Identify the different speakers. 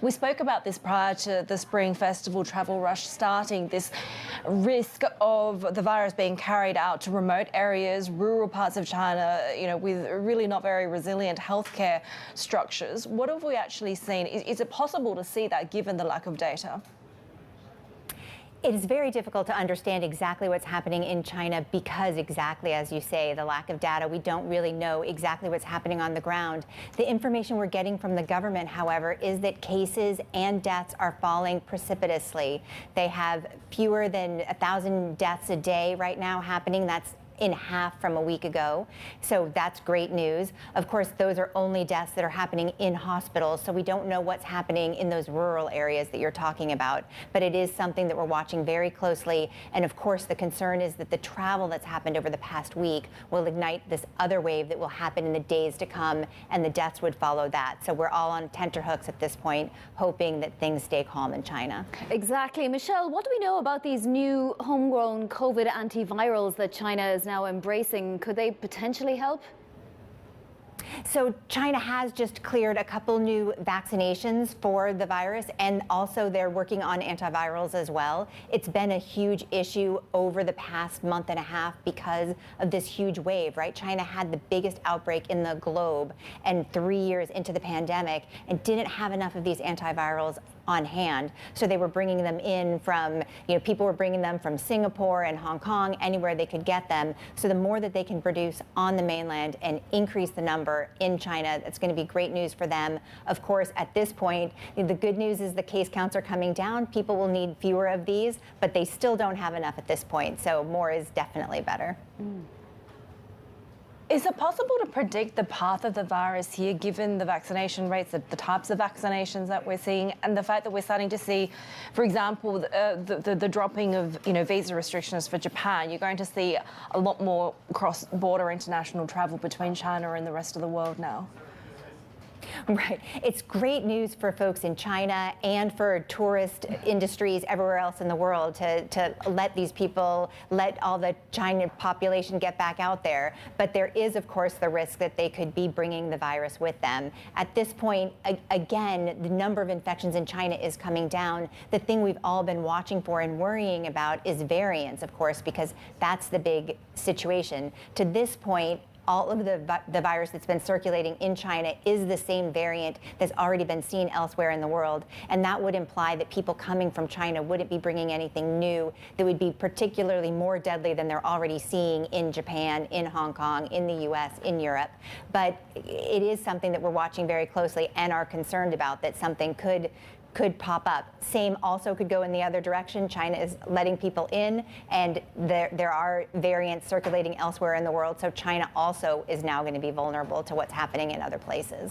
Speaker 1: We spoke about this prior to the Spring Festival travel rush starting, this risk of the virus being carried out to remote areas, rural parts of China, with really not very resilient healthcare structures. What have we actually seen? Is it possible to see that given the lack of data?
Speaker 2: It is very difficult to understand exactly what's happening in China because, exactly as you say, the lack of data, we don't really know exactly what's happening on the ground. The information we're getting from the government, however, is that cases and deaths are falling precipitously. They have fewer than 1,000 deaths a day right now happening. That's in half from a week ago. So that's great news. Of course, those are only deaths that are happening in hospitals, so we don't know what's happening in those rural areas that you're talking about. But it is something that we're watching very closely. And of course, the concern is that the travel that's happened over the past week will ignite this other wave that will happen in the days to come, and the deaths would follow that. So we're all on tenterhooks at this point, hoping that things stay calm in China.
Speaker 3: Exactly. Michelle, what do we know about these new homegrown COVID antivirals that China is now embracing? Could they potentially help?
Speaker 2: So China has just cleared a couple new vaccinations for the virus, and also they're working on antivirals as well. It's been a huge issue over the past month and a half because of this huge wave, right? China had the biggest outbreak in the globe and 3 years into the pandemic and didn't have enough of these antivirals on hand. So they were bringing them in from, people were bringing them from Singapore and Hong Kong, anywhere they could get them. So the more that they can produce on the mainland and increase the number in China, that's going to be great news for them. Of course, at this point, the good news is the case counts are coming down. People will need fewer of these, but they still don't have enough at this point. So more is definitely better.
Speaker 1: Is it possible to predict the path of the virus here, given the vaccination rates, the types of vaccinations that we're seeing, and the fact that we're starting to see, for example, the dropping of visa restrictions for Japan? You're going to see a lot more cross-border international travel between China and the rest of the world now.
Speaker 2: Right. It's great news for folks in China and for tourist industries everywhere else in the world to let these people, let all the China population get back out there. But there is, of course, the risk that they could be bringing the virus with them. At this point, again, the number of infections in China is coming down. The thing we've all been watching for and worrying about is variants, of course, because that's the big situation. To this point, all of the virus that's been circulating in China is the same variant that's already been seen elsewhere in the world. And that would imply that people coming from China wouldn't be bringing anything new that would be particularly more deadly than they're already seeing in Japan, in Hong Kong, in the US, in Europe. But it is something that we're watching very closely and are concerned about, that something could pop up. Same also could go in the other direction. China is letting people in, and there are variants circulating elsewhere in the world. So China also is now going to be vulnerable to what's happening in other places.